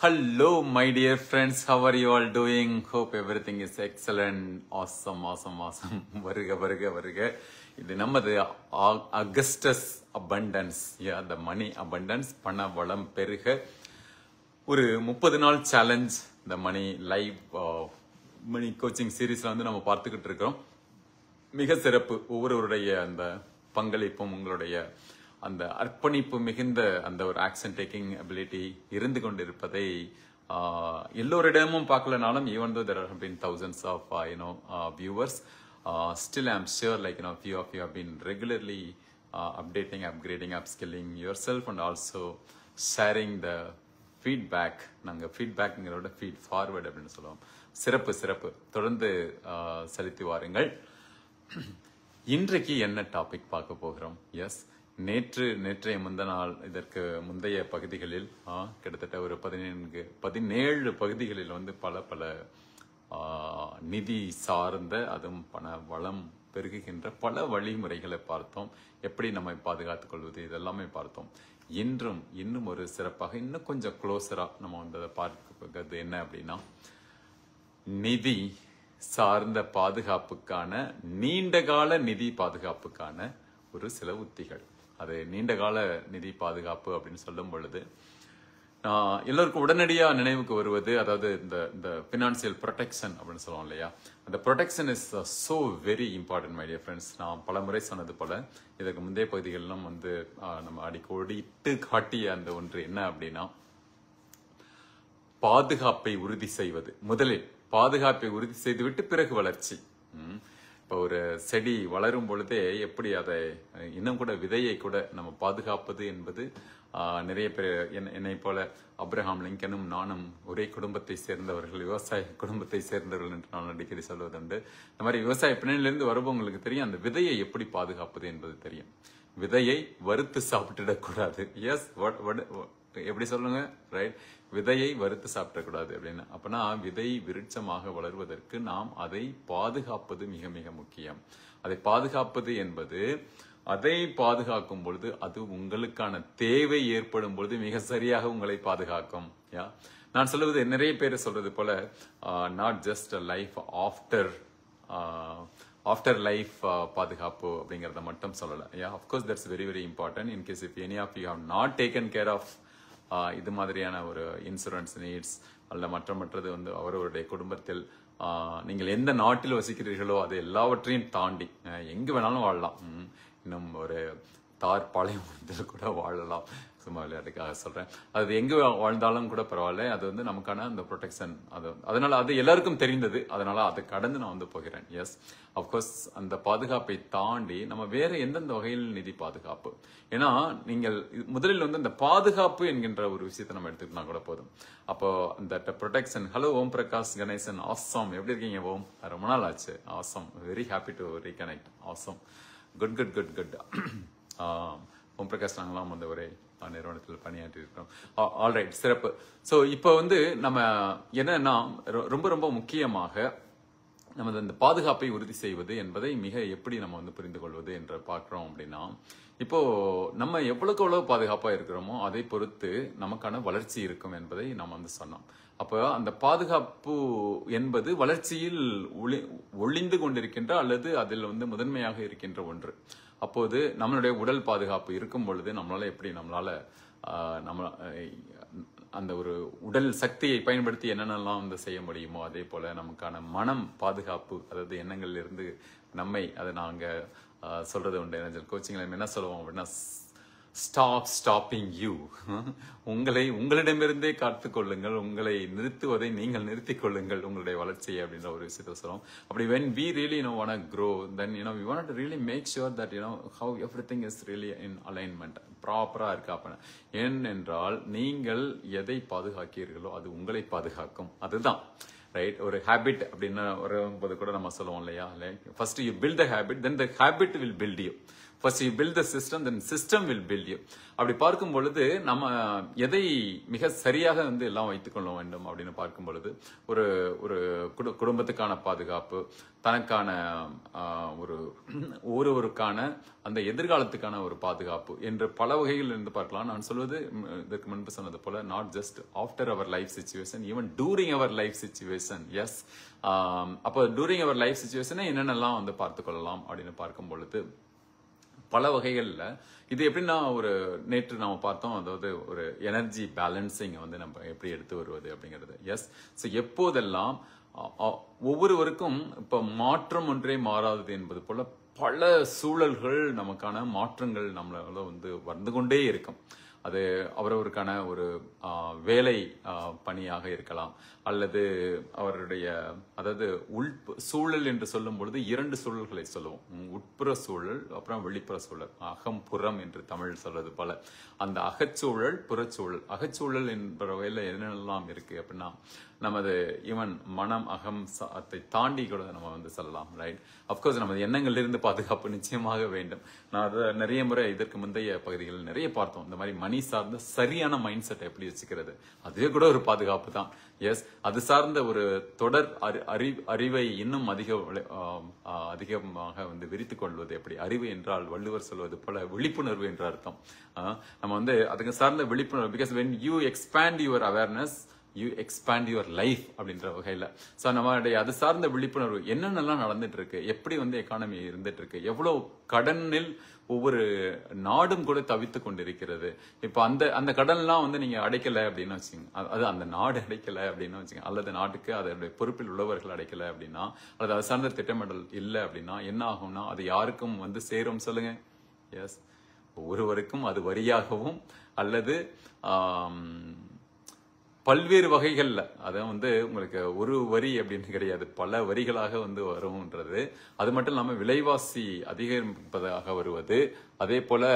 Hello, my dear friends. How are you all doing? Hope everything is excellent. Awesome. வருக. இது நமது Augustus abundance. Yeah, the money abundance. பண வளம் பெருக. ஒரு 30 நாள் சேலஞ்ச் இந்த மணி லைவ் மணி கோச்சிங் சீரீஸ்ல வந்து நம்ம பார்த்துக்கிட்டு இருக்கிறோம். மிக சிறப்பு. ஒவ்வொருவருடைய அந்த பங்களிப்பும் உங்களுடைய அந்த அர்ப்பணிப்பு மிகுந்த அந்த ஒரு ஆக்ஷன் டேக்கிங் அபிலிட்டி இருந்து கொண்டிருப்பதை எல்லோரிடமும் பார்க்கலனாலும் even though there have been thousands of viewers, still I'm sure like few of you have been regularly updating, upgrading, upskilling yourself and also sharing the feedback. நாங்க ஃபீட்பேக்ங்கிறோட ஃபீட் ஃபார்வர்ட் அப்படின்னு சொல்லுவோம். சிறப்பு தொடர்ந்து செலுத்தி வாருங்கள். இன்றைக்கு என்ன டாபிக் பார்க்க போகிறோம்? எஸ், நேற்றைய முந்தநாள் இதற்கு முந்தைய பகுதிகளில் கிட்டத்தட்ட ஒரு 17 பகுதிகளில் வந்து பல நிதி சார்ந்த அதுவும் பண வளம் பெருகுகின்ற பல வழிமுறைகளை பார்த்தோம். எப்படி நம்மை பாதுகாத்துக் கொள்வது இதெல்லாமே பார்த்தோம். இன்னும் ஒரு சிறப்பாக இன்னும் கொஞ்சம் க்ளோஸரா நம்ம வந்து அதை பார்க்கிறது என்ன அப்படின்னா, நிதி சார்ந்த பாதுகாப்புக்கான நீண்டகால நிதி பாதுகாப்புக்கான ஒரு சில உத்திகள். அது நீண்டகால நிதி பாதுகாப்பு அப்படின்னு சொல்லும் பொழுது எல்லோருக்கும் உடனடியா நினைவுக்கு வருவது, அதாவது இந்த பினான்சியல் ப்ரொடெக்ஷன் அப்படின்னு சொல்லுவோம் இல்லையா, அந்த protection is so very important my dear friends. நான் பல முறை சொன்னது போல இதற்கு முந்தைய பகுதிகளெல்லாம் வந்து நம்ம அடிக்கோடிட்டு காட்டிய அந்த ஒன்று என்ன அப்படின்னா, பாதுகாப்பை உறுதி செய்வது. முதலில் பாதுகாப்பை உறுதி செய்துவிட்டு பிறகு வளர்ச்சி. இப்போ ஒரு செடி வளரும் பொழுதே எப்படி அதை இன்னும் கூட விதையை கூட நம்ம பாதுகாப்பது என்பது நிறைய பேர் என்னை போல அப்ரஹாம் லிங்கனும் நானும் ஒரே குடும்பத்தை சேர்ந்தவர்கள், விவசாய குடும்பத்தை சேர்ந்தவர்கள் என்று நான் அடிக்கடி சொல்வதுண்டு. இந்த மாதிரி விவசாய பின்னணியிலிருந்து வருபவங்களுக்கு தெரியும் அந்த விதையை எப்படி பாதுகாப்பது என்பது தெரியும். விதையை வறுத்து சாப்பிட்டுடக்கூடாது. எஸ், எப்படி சொல்லுங்க, ரைட்? விதையை வறுத்து சாப்பிடக்கூடாது அப்படின்னு. அப்பனா விதை விருட்சமாக வளர்வதற்கு நாம் அதை பாதுகாப்பது மிக மிக முக்கியம். அதை பாதுகாப்பது என்பது, அதை பாதுகாக்கும் பொழுது அது உங்களுக்கான தேவை ஏற்படும் பொழுது மிக சரியாக உங்களை பாதுகாக்கும். யா, நான் சொல்வது நிறைய பேர் சொல்றது போல not just life after life பாதுகாப்பு அப்படிங்கறத மட்டும் சொல்லல. Yeah, of course that's very very important. In case if any of you have not taken care of இது மாதிரியான ஒரு இன்சூரன்ஸ் நீட்ஸ் அல்ல மற்றது வந்து அவரவருடைய குடும்பத்தில் நீங்கள் எந்த நாட்டில் வசிக்கிறீர்களோ அது எல்லாவற்றையும் தாண்டி எங்கு வேணாலும் வாழலாம். இன்னும் ஒரு தார் பாளையம் கூட வாழலாம். சும்மா விளையாட்டுக்காக சொல்றேன். அது எங்க வாழ்ந்தாலும் கூட பரவாயில்ல. அது வந்து நமக்கான அந்த ப்ரொடெக்ஷன். அதனால அது எல்லாருக்கும் தெரிந்தது. அதனால அதை கடந்து நான் வந்து போகிறேன். எஸ், அப்கோர்ஸ் அந்த பாதுகாப்பை தாண்டி நம்ம வேற எந்தெந்த வகையில் நிதி பாதுகாப்பு. ஏன்னா நீங்கள் முதலில் வந்து அந்த பாதுகாப்பு என்கின்ற ஒரு விஷயத்தை நம்ம எடுத்துக்கிட்டா கூட போதும். அப்போ அந்த protection. Hello Om Prakash Ganesan, awesome. எப்படி இருக்கீங்க ஓம்? ரொம்ப நாள் ஆச்சு. Awesome, very happy to reconnect. Awesome, good. Om Prakash நாங்களாம் வந்து ஒரே நிறுவனத்தில் பணியாற்றி இருக்கிறோம். ஆல்ரைட், சிறப்பு. ஸோ இப்போ வந்து நம்ம என்னன்னா ரொம்ப முக்கியமாக நமது அந்த பாதுகாப்பை உறுதி செய்வது என்பதை மிக எப்படி நம்ம வந்து புரிந்து கொள்வது என்று பார்க்கிறோம் அப்படின்னா, இப்போ நம்ம எவ்வளவு பாதுகாப்பா இருக்கிறோமோ அதை பொறுத்து நமக்கான வளர்ச்சி இருக்கும் என்பதை நாம் வந்து சொன்னோம். அப்போ அந்த பாதுகாப்பு என்பது வளர்ச்சியில் ஒளிந்து கொண்டிருக்கின்ற அல்லது அதில் வந்து முதன்மையாக இருக்கின்ற ஒன்று. அப்போது நம்மளுடைய உடல் பாதுகாப்பு இருக்கும் பொழுது நம்மளால அந்த ஒரு உடல் சக்தியை பயன்படுத்தி என்னென்னலாம் வந்து செய்ய முடியுமோ அதே போல நமக்கான மனம் பாதுகாப்பு, அதாவது எண்ணங்கள்ல இருந்து நம்மை அதை நாங்க சொல்றது உண்டு. ஏஞ்சல் கோச்சிங்ல என்ன சொல்லுவோம் அப்படின்னா, ஸ்டாப்பிங் யூ. உங்களிடமிருந்தே காத்துக் கொள்ளுங்கள், உங்களை நிறுத்துவதை நீங்கள் நிறுத்திக் கொள்ளுங்கள் உங்களுடைய வளர்ச்சியை அப்படின்ற ஒரு விஷயத்த சொல்லுவோம். அப்படி when we really want to grow, then we want to really make sure that how everything is really in alignment, ப்ராப்பரா இருக்கா. ஏனென்றால் நீங்கள் எதை பாதுகாக்கிறீர்களோ அது உங்களை பாதுகாக்கும். அதுதான் ரைட். ஒரு ஹேபிட் அப்படின்னு வரும்போது கூட நம்ம சொல்லுவோம் இல்லையா, first you build the habit, then the habit will build you. First you build the system, then system will build you. அப்படி பார்க்கும் பொழுது நம்ம எதை மிக சரியாக வந்து எல்லாம் வைத்துக் கொள்ள வேண்டும் அப்படின்னு பார்க்கும் பொழுது ஒரு ஒரு குடும்பத்துக்கான பாதுகாப்பு, தனக்கான ஒருவருக்கான அந்த எதிர்காலத்துக்கான ஒரு பாதுகாப்பு என்று பல வகைகள் இருந்து பார்க்கலாம். நான் சொல்வது இதற்கு முன்பு சொன்னது போல not just after our life situation, even during our life situation. Yes, அப்போ டூரிங் அவர் லைஃப் சிச்சுவேஷனை என்னென்னலாம் வந்து பார்த்துக் கொள்ளலாம் அப்படின்னு பார்க்கும் பொழுது பல வகைகள்ல இது எப்படின்னா ஒரு நேற்று நாம பார்த்தோம், அதாவது ஒரு எனர்ஜி பேலன்சிங் வந்து நம்ம எப்படி எடுத்து வருவது அப்படிங்கிறது. எஸ், ஸோ எப்போதெல்லாம் ஒவ்வொருவருக்கும் இப்ப மாற்றம் ஒன்றே மாறாதது என்பது போல பல சூழல்கள் நமக்கான மாற்றங்கள் நம்மளால வந்து கொண்டே இருக்கும். அது அவரவருக்கான ஒரு வேலை பணியாக இருக்கலாம், அல்லது அவருடைய அதாவது சூழல் என்று சொல்லும் பொழுது 2 சூழல்களை சொல்லுவோம். உட்புற சூழல், அப்புறம் வெளிப்புற சூழல், அகம் புறம் என்று தமிழ் சொல்வது போல. அந்த அகச்சூழல், புறச்சூழல். அகச்சூழல் என்ற வகையில என்னென்னலாம் இருக்கு அப்படின்னா, நமது ஈவன் மனம், அகம் அதை தாண்டி கூட நம்ம வந்து சொல்லலாம். ரைட், அப்கோர்ஸ் நமது எண்ணங்கள்ல இருந்து பாதுகாப்பு நிச்சயமாக வேண்டும். நான் அதை நிறைய முறை இதற்கு முந்தைய பகுதிகளில் நிறைய பார்த்தோம். இந்த மாதிரி மணி சார்ந்த சரியான மைண்ட் செட் எப்படி வச்சுக்கிறது, அதுவே கூட ஒரு பாதுகாப்பு தான். எஸ், அது சார்ந்த ஒரு தொடர் அறிவை இன்னும் அதிகமாக வந்து விரித்துக் கொள்வது எப்படி. அறிவு என்றால் வள்ளுவர் சொல்வது போல விழிப்புணர்வு என்ற அர்த்தம். நம்ம வந்து அதுக்கு சார்ந்த விழிப்புணர்வு, because when you expand your awareness you expand your life அப்படின்ற வகையில. சோ நம்மளுடைய அது சார்ந்த விழிப்புணர்வு என்னென்னலாம் நடந்துட்டு இருக்கு, எப்படி வந்து எக்கானமி இருந்துட்டு இருக்கு, எவ்வளவு கடனில் ஒவ்வொரு நாடும் கூட தவித்து கொண்டிருக்கிறது. இப்ப அந்த கடன்லாம் வந்து நீங்க அடைக்கல அப்படின்னு வச்சுங்க, அது அந்த நாடு அடைக்கல அப்படின்னு வச்சுங்க, அல்லது நாட்டுக்கு அதனுடைய பொறுப்பில் உள்ளவர்கள் அடைக்கல அப்படின்னா, அல்லது அது சார்ந்த திட்டமிடல் இல்லை அப்படின்னா என்ன ஆகும்னா, அது யாருக்கும் வந்து சேரும் சொல்லுங்க. எஸ், ஒவ்வொருவருக்கும் அது வரியாகவும் அல்லது பல்வேறு வகைகள்ல, அதை வந்து உங்களுக்கு ஒரு வரி அப்படின்னு கிடையாது, பல வரிகளாக வந்து வரும்ன்றது. அது மட்டும் இல்லாம விலைவாசி அதிகரிப்பதாக வருவது, அதே போல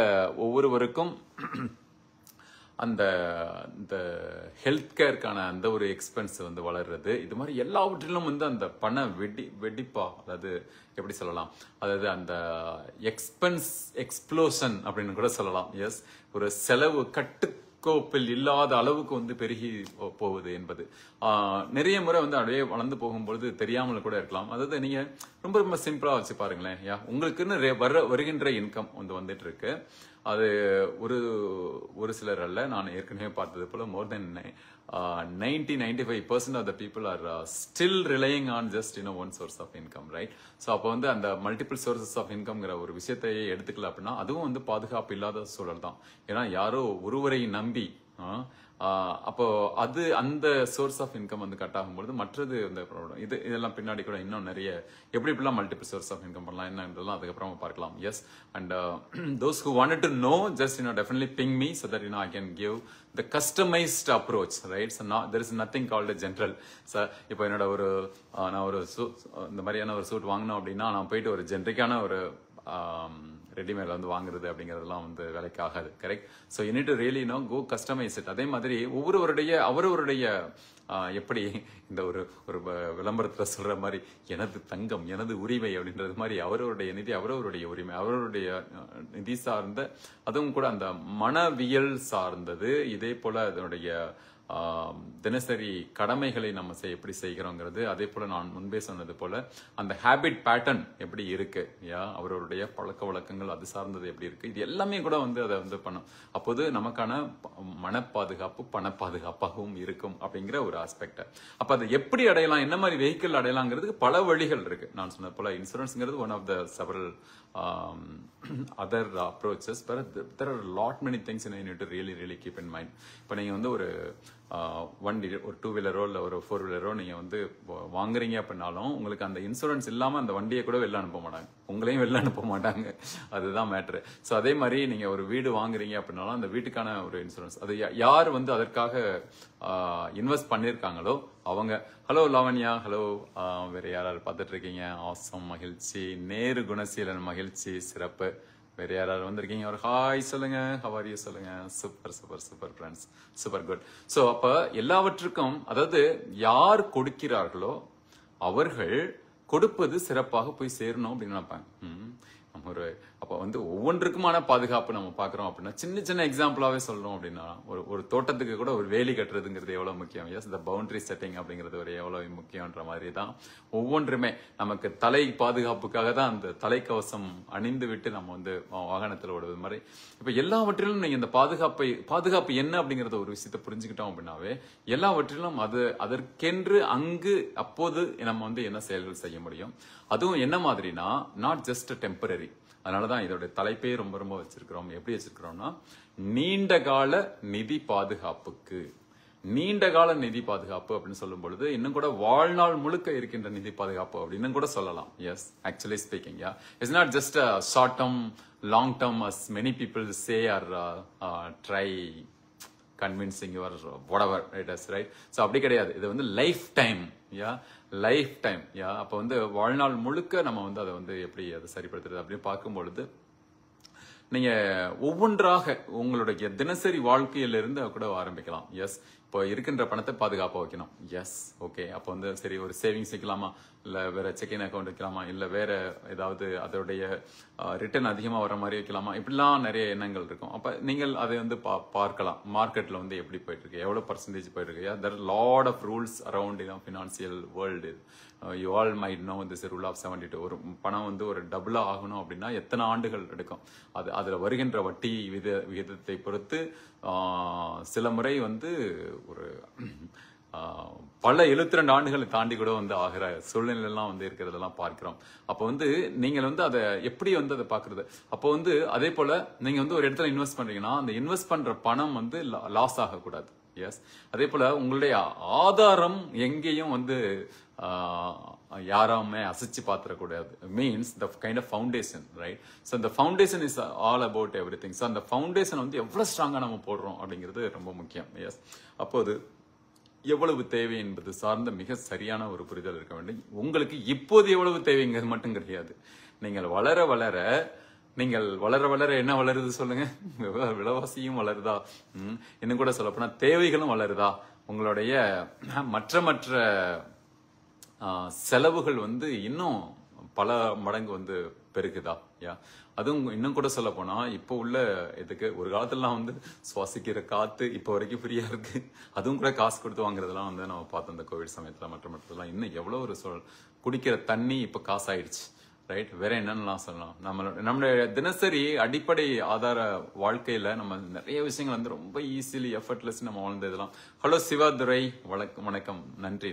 ஒவ்வொருவருக்கும் அந்த ஹெல்த் கேருக்கான அந்த ஒரு எக்ஸ்பென்ஸ் வந்து வளர்றது. இது மாதிரி எல்லாவற்றிலும் வந்து அந்த பண வெடிப்பா, அதாவது எப்படி சொல்லலாம், அதாவது அந்த எக்ஸ்ப்ளோஷன் அப்படின்னு கூட சொல்லலாம். எஸ், ஒரு செலவு கட்டுக்கோப்பில் இல்லாத அளவுக்கு வந்து பெருகி போகுது என்பது நிறைய முறை வந்து அப்படியே வளர்ந்து போகும்பொழுது தெரியாமல் கூட இருக்கலாம். அதாவது நீங்க ரொம்ப ரொம்ப சிம்பிளா வச்சு பாருங்களேன். உங்களுக்குன்னு வருகின்ற இன்கம் வந்துட்டு இருக்கு. அது ஒரு சிலர் அல்ல, நான் ஏற்கனவே பார்த்தது போல மோர் தென் 90-95% of the people are still relying on just one source of income, right? So அப்போ வந்து அந்த மல்டிபிள் சோர்சஸ் ஆஃப் இன்கம்ங்கிற ஒரு விஷயத்தையே எடுத்துக்கல அப்படின்னா அதுவும் வந்து பாதுகாப்பு இல்லாத சூழல் தான். ஏன்னா யாரோ ஒருவரை நம்பி அப்போ அது அந்த சோர்ஸ் ஆஃப் இன்கம் வந்து கட் ஆகும்போது மற்றது இந்த ப்ராப்ளம் இதெல்லாம் பின்னாடி கூட இன்னும் நிறைய எப்படிலாம் மல்டிபிள் சோர்ஸ் ஆஃப் இன்கம் பண்ணலாம் என்னன்றதெல்லாம் அதுக்கப்புறமா பார்க்கலாம். Yes, and those who wanted to know, just definitely ping me so that I can give the customized approach, right? So there is nothing called a general. So இப்போ என்னோட நான் ஒரு இந்த மாதிரியான ஒரு சூட் வாங்கணும் அப்படின்னா நான் போயிட்டு ஒரு ஜென்ரிக்கான ஒரு ரெடிமேட் வந்து வாங்குறது அப்படிங்கறதெல்லாம் வந்து வேலைக்கு ஆகாது. Correct? So you need to really go customise it. அதே மாதிரி அவரவருடைய எப்படி இந்த ஒரு விளம்பரத்துல சொல்ற மாதிரி எனது தங்கம் எனது உரிமை அப்படின்றது மாதிரி அவரவருடைய நிதி அவரவருடைய உரிமை அவரவருடைய நிதி சார்ந்த, அதுவும் கூட அந்த மனவியல் சார்ந்தது. இதே போல அதனுடைய தினசரி கடமைகளை நம்ம எப்படி செய்கிறோங்கிறது, அதே போல நான் முன்பே சொன்னது போல அந்த ஹேபிட் பேட்டர்ன் எப்படி இருக்கு, அவருடைய பழக்க வழக்கங்கள் அது சார்ந்தது எப்படி இருக்கு, இது எல்லாமே கூட வந்து அதை வந்து பண்ணும். அப்போது நமக்கான மனப்பாதுகாப்பு பண பாதுகாப்பாகவும் இருக்கும் அப்படிங்கிற ஒரு ஆஸ்பெக்ட். அப்ப அதை எப்படி அடையலாம், என்ன மாதிரி வெஹிக்கிள் அடையலாங்கிறதுக்கு பல வழிகள் இருக்கு. நான் சொன்னது போல இன்சூரன்ஸ்ங்கிறது one of the several other approaches, but there are a lot many things you need to really keep in mind. இப்போ நீங்க வந்து ஒரு வண்டி, ஒரு 2-வீலரோ இல்ல ஒரு 4-வீலரோ நீங்க வந்து வாங்குறீங்க அப்படின்னாலும் உங்களுக்கு அந்த இன்சூரன்ஸ் இல்லாம அந்த வண்டியை கூட வெளில அனுப்ப மாட்டாங்க, உங்களையும் வெளில அனுப்ப மாட்டாங்க. அதுதான் மேட்ரு. ஸோ அதே மாதிரி நீங்க ஒரு வீடு வாங்குறீங்க அப்படின்னாலும் அந்த வீட்டுக்கான ஒரு இன்சூரன்ஸ் அது யார் வந்து அதற்காக இன்வெஸ்ட் பண்ணிருக்காங்களோ அவங்க. ஹலோ லாவண்யா, ஹலோ, வேற யாராவது பார்த்துட்டு இருக்கீங்க? ஆசம், மகிழ்ச்சி. நேரு குணசீலன், மகிழ்ச்சி, சிறப்பு. வேற யாராவது வந்திருக்கீங்க? ஒரு ஹாய் சொல்லுங்க, ஹவ் ஆர் யூ சொல்லுங்க. Super super super friends, super good. So அப்ப எல்லாவற்றுக்கும் அதாவது யார் கொடுக்கிறார்களோ அவர்கள் கொடுப்பது சிறப்பாக போய் சேரணும் அப்படின்னு நினைப்பாங்க. அப்ப அப்போ வந்து ஒவ்வொன்றுக்குமான பாதுகாப்பு நம்ம பார்க்குறோம் அப்படின்னா சின்ன சின்ன எக்ஸாம்பிளாகவே சொல்லணும் அப்படின்னா ஒரு தோட்டத்துக்கு கூட ஒரு வேலி கட்டுறதுங்கிறது எவ்வளோ முக்கியம். எஸ், இந்த பவுண்டரி செட்டிங் அப்படிங்கிறது ஒரு எவ்வளோ முக்கியன்ற மாதிரி தான் ஒவ்வொன்றுமே நமக்கு தலை பாதுகாப்புக்காக தான் அந்த தலைக்கவசம் அணிந்து விட்டு நம்ம வந்து வாகனத்தில் ஓடுவது மாதிரி. இப்போ எல்லாவற்றிலும் நீங்கள் இந்த பாதுகாப்பு என்ன அப்படிங்கிறத ஒரு விஷயத்தை புரிஞ்சுக்கிட்டோம் அப்படின்னாவே எல்லாவற்றிலும் அதற்கென்று அங்கு அப்போது நம்ம வந்து என்ன செயல்கள் செய்ய முடியும். அதுவும் என்ன மாதிரினா நாட் ஜஸ்ட் டெம்பரரி. அதனாலதான் இதோட தலைப்பே ரொம்ப ரொம்ப வச்சிருக்கிறோம். எப்படி வச்சிருக்கிறோம்னா நீண்ட கால நிதி பாதுகாப்புக்கு. நீண்ட கால நிதி பாதுகாப்பு அப்படின்னு சொல்லும் பொழுது இன்னும் கூட வாழ்நாள் முழுக்க இருக்கின்ற நிதி பாதுகாப்பு அப்படின்னு கூட சொல்லலாம். Yes, actually speaking, yeah, it's not just short term, long term as many people say or try convincing your whatever it is, right? So அப்படி கிடையாது. இது வந்து லைஃப் டைம், யா, லைஃப் டைம், யா. அப்ப வந்து வாழ்நாள் முழுக்க நம்ம வந்து அதை வந்து எப்படி அதை சரிப்படுத்துறது அப்படின்னு பார்க்கும் பொழுது நீங்க ஒவ்வொன்றாக உங்களுடைய தினசரி வாழ்க்கையிலிருந்து கூட ஆரம்பிக்கலாம். எஸ், இப்போ இருக்கின்ற பணத்தை பாதுகாப்பாக வைக்கணும். Yes, okay. அப்போ வந்து சரி, ஒரு சேவிங்ஸ் வைக்கலாமா, இல்ல வேற செக்கிங் அக்கௌண்ட் வைக்கலாமா, இல்ல வேற ஏதாவது அதோடைய ரிட்டர்ன் அதிகமா வர மாதிரி வைக்கலாமா, இப்படிலாம் நிறைய எண்ணங்கள் இருக்கும். அப்ப நீங்கள் அதை வந்து பார்க்கலாம். மார்க்கெட்ல வந்து எப்படி போயிட்டு இருக்கு, எவ்வளவு பர்சன்டேஜ் போயிட்டு இருக்கு. there are lot of rules around financial world. you all might know this rule of 72. ஒரு பணம் வந்து ஒரு டபுளா ஆகணும் அப்படின்னா எத்தனை ஆண்டுகள் எடுக்கும். அதுல வருகின்ற வட்டி விகிதத்தை பொறுத்து சில முறை வந்து ஒரு பல 72 ஆண்டுகளை தாண்டி கூட வந்து ஆகிற சூழ்நிலை எல்லாம் வந்து இருக்கிறதெல்லாம் பார்க்கிறோம். அப்போ வந்து நீங்கள் வந்து அதை எப்படி வந்து அதை பாக்குறது. அப்போ வந்து அதே போல நீங்க வந்து ஒரு இடத்துல இன்வெஸ்ட் பண்றீங்கன்னா அந்த இன்வெஸ்ட் பண்ற பணம் வந்து லாஸ் ஆகக்கூடாது. எஸ், அதே போல உங்களுடைய ஆதாரம் எங்கேயும் வந்து யாராமே அசைச்சு பாத்திரக்கூடாது. Means the kind of foundation, right? So இந்த foundation is all about everything. So அந்த ஃபவுண்டேஷன் வந்து எவ்வளவு ஸ்ட்ராங்கா நம்ம போடுறோம் அப்படிங்கிறது ரொம்ப முக்கியம். எஸ், அப்போது எவ்வளவு தேவை என்பது சார்ந்த மிக சரியான ஒரு புரிதல் இருக்க வேண்டும். உங்களுக்கு இப்போது எவ்வளவு தேவைங்கிறது மட்டும் கிடையாது. நீங்கள் வளர வளர என்ன வளருது சொல்லுங்க? விலைவாசியும் வளருதா, இன்னும் கூட சொல்லப்போனா தேவைகளும் வளருதா, உங்களுடைய மற்ற செலவுகள் வந்து இன்னும் பல மடங்கு வந்து பெருகுதா. யா, அதுவும் இன்னும் கூட சொல்ல போனா இப்போ உள்ள இதுக்கு ஒரு காலத்துலாம் வந்து சுவாசிக்கிற காத்து இப்போ வரைக்கும் ஃப்ரீயா இருக்கு. அதுவும் கூட காசு கொடுத்து வாங்குறதெல்லாம் வந்து நம்ம பார்த்தோம் இந்த கோவிட் சமயத்துல. மற்றதெல்லாம் இன்னும் எவ்வளவு ஒரு குடிக்கிற தண்ணி இப்ப காசு ஆயிடுச்சு, ரைட்? வேற என்னன்னு சொல்லலாம். நம்மளுடைய தினசரி அடிப்படை ஆதார வாழ்க்கையில நம்ம நிறைய விஷயங்கள் வந்து ரொம்ப ஈஸிலி எஃபர்ட்லெஸ் நம்ம வாழ்ந்ததெல்லாம். ஹலோ சிவாதுரை, வணக்கம், நன்றி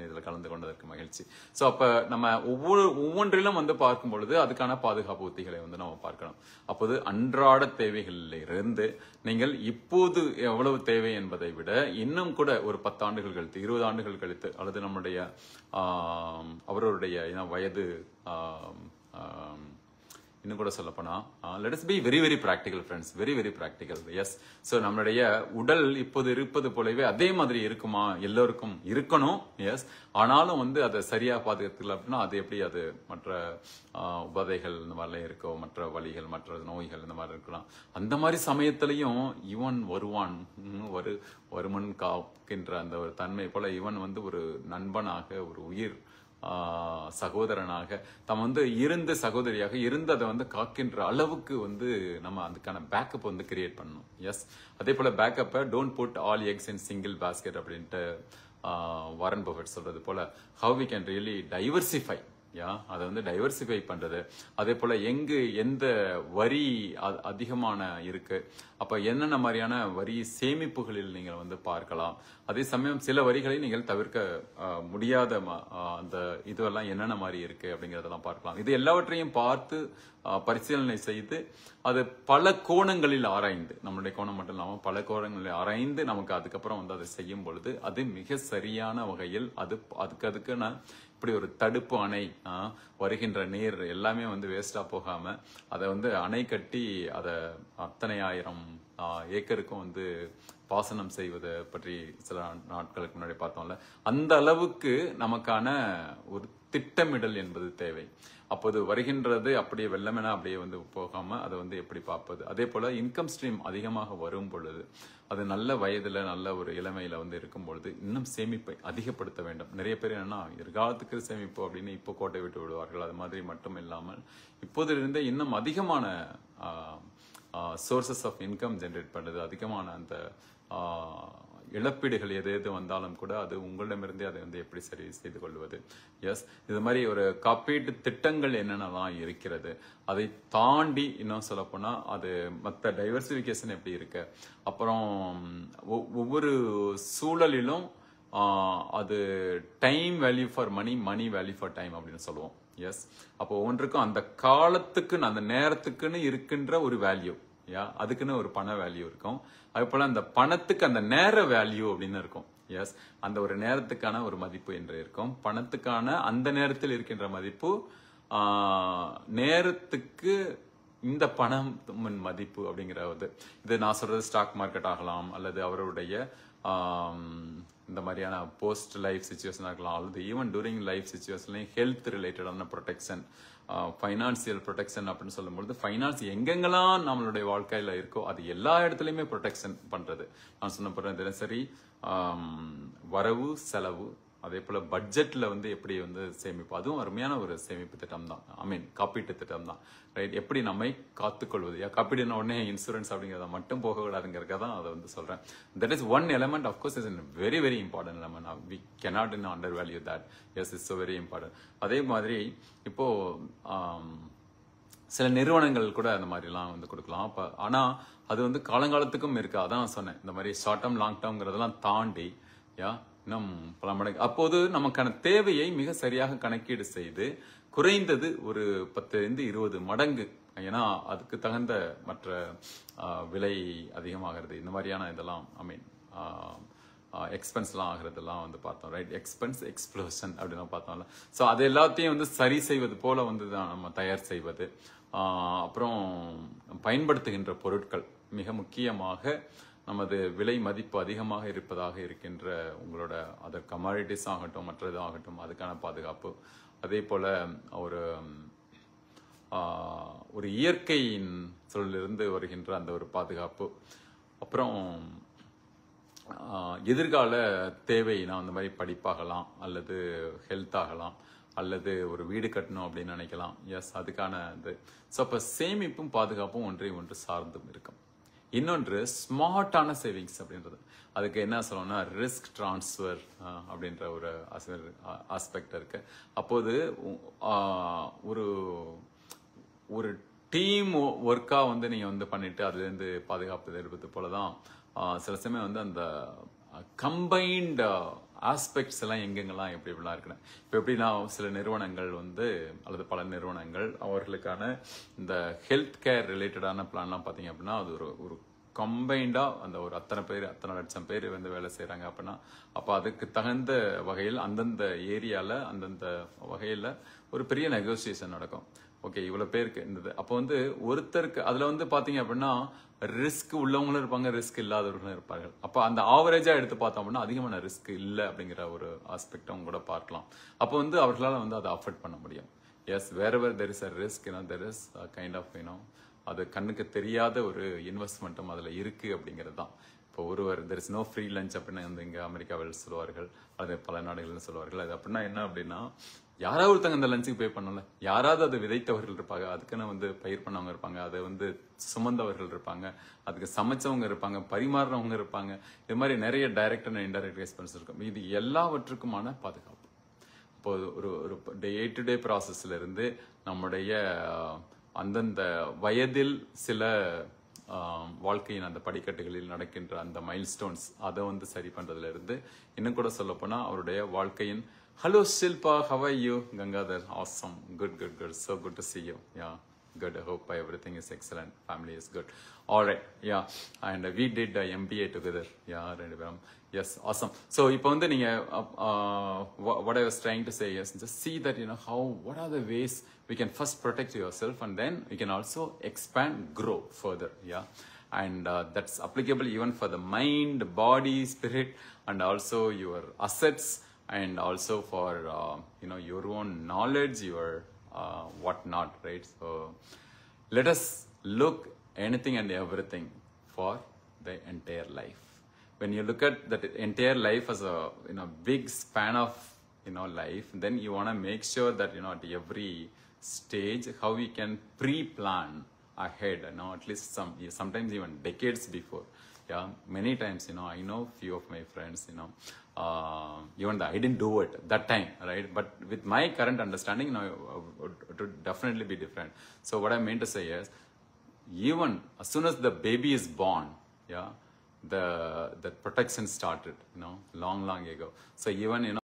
இதுல கலந்து கொண்டதற்கு மகிழ்ச்சி. சோ அப்ப நம்ம ஒவ்வொன்றிலும் வந்து பார்க்கும் பொழுது அதுக்கான பாதுகாப்பு உத்திகளை வந்து நம்ம பார்க்கணும். அப்போது அன்றாட தேவைகளில் இருந்து நீங்கள் இப்போது எவ்வளவு தேவை என்பதை விட இன்னும் கூட ஒரு 10 ஆண்டுகள் கழித்து, 20 ஆண்டுகள் கழித்து, அல்லது நம்முடைய அவருடைய வயது இன்னும் கூட சொல்லப்போனா let us be very very practical friends, very very practical. Yes, so நம்மளுடைய உடல் இப்போது இருப்பது போலவே அதே மாதிரி இருக்குமா? எல்லோருக்கும் இருக்கணும். எஸ், ஆனாலும் வந்து அதை சரியா பாதுகாத்துல அப்படின்னா அது எப்படி அது மற்ற உபாதைகள் இந்த மாதிரிலாம் இருக்கோ, மற்ற வலிகள், மற்ற நோய்கள் இந்த மாதிரி இருக்கலாம். அந்த மாதிரி சமயத்திலையும் இவன் வருவான், வருமன் காக்கின்ற அந்த ஒரு தன்மை போல இவன் வந்து ஒரு நண்பனாக, ஒரு உயிர் சகோதரனாக தம் வந்து இருந்து, சகோதரியாக இருந்து அதை வந்து காக்கின்ற அளவுக்கு வந்து நம்ம அதுக்கான பேக்கப் வந்து கிரியேட் பண்ணணும். எஸ், அதே போல பேக்கப்பை don't put all eggs in single basket அப்படின்ட்டு வாரன் பஃபெட் சொல்றது போல how we can really diversify. Yeah, அதை வந்து டைவர்சிஃபை பண்றது. அதே போல எந்த வரி அதிகமான இருக்கு, அப்ப என்னென்ன மாதிரியான வரி சேமிப்புகளில் நீங்கள் வந்து பார்க்கலாம். அதே சமயம் சில வரிகளை நீங்கள் தவிர்க்க முடியாத அந்த இதுவெல்லாம் என்னென்ன மாதிரி இருக்கு அப்படிங்கறதெல்லாம் பார்க்கலாம். இது எல்லாவற்றையும் பார்த்து பரிசீலனை செய்து அது பல கோணங்களில் ஆராய்ந்து, நம்மளுடைய கோணம் மட்டும் இல்லாம பல கோணங்களில் ஆராய்ந்து நமக்கு அதுக்கப்புறம் வந்து அதை செய்யும் பொழுது அது மிக சரியான வகையில் அதுக்கு இப்படி ஒரு தடுப்பு அணை, வருகின்ற நீர் எல்லாமே வந்து வேஸ்டா போகாம அதை வந்து அணை கட்டி அதை அத்தனை ஆயிரம் ஏக்கருக்கும் வந்து பாசனம் செய்வதை பற்றி சில நாட்களுக்கு முன்னாடி பார்த்தோம்ல, அந்த அளவுக்கு நமக்கான ஒரு திட்டமிடல் என்பது தேவை. அப்போது வருகின்றது அப்படியே வெள்ளமென அப்படியே வந்து போகாம அதை வந்து எப்படி பார்ப்பது. அதே போல இன்கம் ஸ்ட்ரீம் அதிகமாக வரும் பொழுது, அது நல்ல வயதுல நல்ல ஒரு இளமையில வந்து இருக்கும் பொழுது இன்னும் சேமிப்பை அதிகப்படுத்த வேண்டும். நிறைய பேர் என்னன்னா எதிர்காலத்துக்கு சேமிப்பு அப்படின்னு இப்போ கோட்டை விட்டு விடுவார்கள். அது மாதிரி மட்டும் இல்லாமல் இப்போதிலிருந்தே இன்னும் அதிகமான சோர்சஸ் ஆஃப் இன்கம் ஜென்ரேட் பண்ணுறது, அதிகமான அந்த இழப்பீடுகள் எது எது வந்தாலும் கூட அது உங்களிடமிருந்தே அதை வந்து எப்படி சரி செய்து கொள்வது. எஸ், இது மாதிரி ஒரு காப்பீட்டு திட்டங்கள் என்னென்னலாம் இருக்கிறது, அதை தாண்டி இன்னும் சொல்ல போனா அது மற்ற டைவர்சிபிகேஷன் எப்படி இருக்கு, அப்புறம் ஒவ்வொரு சூழலிலும் அது time value for money, money value for time அப்படின்னு சொல்லுவோம். எஸ், அப்போ ஒவ்வொன்றுக்கும் அந்த காலத்துக்குன்னு அந்த நேரத்துக்குன்னு இருக்கின்ற ஒரு வேல்யூ, அதுக்குன்னு ஒரு பண வேல்யூ இருக்கும். அது போல அந்த பணத்துக்கு அந்த நேர வேல்யூ அப்படின்னு இருக்கும். எஸ், அந்த ஒரு நேரத்துக்கான ஒரு மதிப்பு என்று இருக்கும். பணத்துக்கான அந்த நேரத்தில் இருக்கின்ற மதிப்பு, நேரத்துக்கு இந்த பணம் மதிப்பு அப்படிங்கிறது. இது நான் சொல்றது ஸ்டாக் மார்க்கெட் ஆகலாம், அல்லது அவருடைய இந்த மாதிரியான போஸ்ட் லைஃப் சுச்சுவேஷன் ஆகலாம், அல்லது ஈவன் டூரிங் லைஃப் சுச்சுவேஷன்லையும் ஹெல்த் ரிலேட்டடான ப்ரொடெக்ஷன், ஃபைனான்சியல் ப்ரொடெக்ஷன் அப்படின்னு சொல்லும்போது ஃபைனான்ஸ் எங்கெங்கெல்லாம் நம்மளுடைய வாழ்க்கையில இருக்கோ அது எல்லா இடத்துலையுமே ப்ரொடெக்ஷன் பண்றது. நான் சொன்ன போறேன் தினசரி வரவு செலவு, அதே போல பட்ஜெட்ல வந்து எப்படி வந்து சேமிப்பு, அதுவும் அருமையான ஒரு சேமிப்பு திட்டம் தான். ஐ மீன் காப்பீட்டு திட்டம் தான். ரைட், எப்படி நம்மை காத்துக்கொள்வது. காப்பீடுன உடனே இன்சூரன்ஸ் அப்படிங்கிறத மட்டும் போகக்கூடாதுங்கிறத தான் அதை வந்து சொல்றேன். That is one element. Of course is very very important element. We cannot under value that. Yes, it's very important. அதே மாதிரி இப்போ சில நிறுவனங்கள் கூட அந்த மாதிரிலாம் வந்து கொடுக்கலாம். அப்போ ஆனால் அது வந்து காலங்காலத்துக்கும் இருக்கு. அதான் நான் சொன்னேன், இந்த மாதிரி ஷார்ட் டேர்ம் லாங் டேர்ம்ங்கிறதெல்லாம் தாண்டி இன்னும் பல மடங்கு அப்போது நமக்கான தேவையை மிக சரியாக கணக்கீடு செய்து குறைந்தது ஒரு 10-20 மடங்கு, ஏன்னா அதுக்கு தகுந்த மற்ற விலை அதிகமாகிறது, இந்த மாதிரியான இதெல்லாம் ஐ மீன் எக்ஸ்பென்ஸ்லாம் ஆகிறதெல்லாம் வந்து பார்த்தோம். ரைட், எக்ஸ்பென்ஸ் எக்ஸ்ப்ளோஷன் அப்படின்னு பார்த்தோம்ல. ஸோ அது எல்லாத்தையும் வந்து சரி செய்வது போல வந்து தான் நம்ம தயார் செய்வது. அப்புறம் பயன்படுத்துகின்ற பொருட்கள், மிக முக்கியமாக நமது விலை மதிப்பு அதிகமாக இருப்பதாக இருக்கின்ற உங்களோட அதர் கமாடிட்டிஸ் ஆகட்டும், மற்றது ஆகட்டும், அதுக்கான பாதுகாப்பு. அதே போல ஒரு இயற்கையின் சொல்லிருந்து வருகின்ற அந்த ஒரு பாதுகாப்பு. அப்புறம் எதிர்கால தேவை, நான் அந்த மாதிரி படிப்பாகலாம், அல்லது ஹெல்த் ஆகலாம், அல்லது ஒரு வீடு கட்டணும் அப்படின்னு நினைக்கலாம். எஸ், அதுக்கான இது. ஸோ அப்போ சேமிப்பும் பாதுகாப்பும் ஒன்றை ஒன்று சார்ந்தும் இருக்கும். இன்னொன்று ஸ்மார்ட்டான சேவிங்ஸ் அப்படின்றது. அதுக்கு என்ன சொல்லணும்னா ரிஸ்க் டிரான்ஸ்ஃபர் அப்படின்ற ஒரு ஆஸ்பெக்ட் இருக்கு. அப்போது ஒரு ஒரு டீம் ஒர்க்கா வந்து நீங்க வந்து பண்ணிட்டு அதுல இருந்து பாதுகாப்பு இருப்பது போலதான் சில சமயம் வந்து அந்த கம்பைன்ட் ஆஸ்பெக்ட்ஸ் எல்லாம் எங்கெங்கெல்லாம் எப்படிலாம் இருக்குன்னு. இப்போ எப்படின்னா சில நிறுவனங்கள் வந்து அல்லது பல நிறுவனங்கள் அவர்களுக்கான இந்த ஹெல்த் கேர் ரிலேட்டடான பிளான்லாம் பார்த்தீங்க அப்படின்னா அது ஒரு கம்பைண்டா அந்த ஒரு அத்தனை லட்சம் பேர் வந்து வேலை செய்யறாங்க அப்படின்னா, அப்போ அதுக்கு தகுந்த வகையில் அந்தந்த ஏரியால அந்தந்த வகையில ஒரு பெரிய நெகோசியேஷன் நடக்கும். ஓகே, இவ்வளவு பேருக்கு இருந்தது. அப்போ வந்து ஒருத்தருக்கு அதுல வந்து பாத்தீங்க அப்படின்னா ரிஸ்க் உள்ளவங்களும் இருப்பாங்க, ரிஸ்க் இல்லாதவர்களும் இருப்பார்கள். அப்ப அந்த ஆவரேஜா எடுத்து பார்த்தோம் அப்படின்னா அதிகமான ரிஸ்க் இல்லை அப்படிங்கிற ஒரு ஆஸ்பெக்டும் கூட பார்க்கலாம். அப்போ வந்து அவர்களால வந்து அதை அஃபோர்ட் பண்ண முடியும். எஸ், வேறவர் there is a risk, there is kind of அது கண்ணுக்கு தெரியாத ஒரு இன்வெஸ்ட்மெண்ட்டும் அதுல இருக்கு அப்படிங்கிறது தான். இப்போ ஒருவர் there is no free lunch அப்படின்னு வந்து இங்க அமெரிக்காவில் சொல்லுவார்கள், அது பல நாடுகள்னு சொல்லுவார்கள். அது அப்படின்னா என்ன அப்படின்னா, யாராவது ஒருத்தங்க அந்த லஞ்சுக்கு பே பண்ணல, யாராவது அதை விதைத்தவர்கள் இருப்பாங்க, அதுக்குன்னு வந்து பயிர் பண்ணவங்க இருப்பாங்க, அதை வந்து சுமந்தவர்கள் இருப்பாங்க, அதுக்கு சமைச்சவங்க இருப்பாங்க, பரிமாறினவங்க இருப்பாங்க. இது மாதிரி நிறைய டைரக்ட் அண்ட் இன்டைரக்ட் எக்ஸ்பென்ஸ் இருக்கும். இது எல்லாவற்றுக்குமான பாதுகாப்பு. இப்போ ஒரு டே டு டே ப்ராசஸ்ல இருந்து நம்முடைய அந்தந்த வயதில் சில வாழ்க்கையின் அந்த படிக்கட்டுகளில் நடக்கின்ற அந்த மைல்ஸ்டோன்ஸ் அதை வந்து சரி பண்றதுல இருந்து இன்னும் கூட சொல்ல போனா அவருடைய வாழ்க்கையின் hello Shilpa, how are you? Gangadhar, awesome, good, so good to see you. Yeah, good, I hope everything is excellent, family is good. All right, yeah, and we did MBA together. Yeah, yes, awesome. So இப்போ வந்து நீங்க what I was trying to say is just see that what are the ways we can first protect yourself and then we can also expand, grow further. Yeah, and that's applicable even for the mind, body, spirit, and also your assets and also for your own knowledge, your whatnot, right? So let us look anything and everything for the entire life. When you look at that entire life as a big span of life, then you want to make sure that at every stage how we can pre-plan ahead, at least sometimes even decades before. Yeah, many times I know few of my friends, even I didn't do it that time, right? But with my current understanding, it would definitely be different. So what I mean to say is, even as soon as the baby is born, yeah, the protection started long ago. So even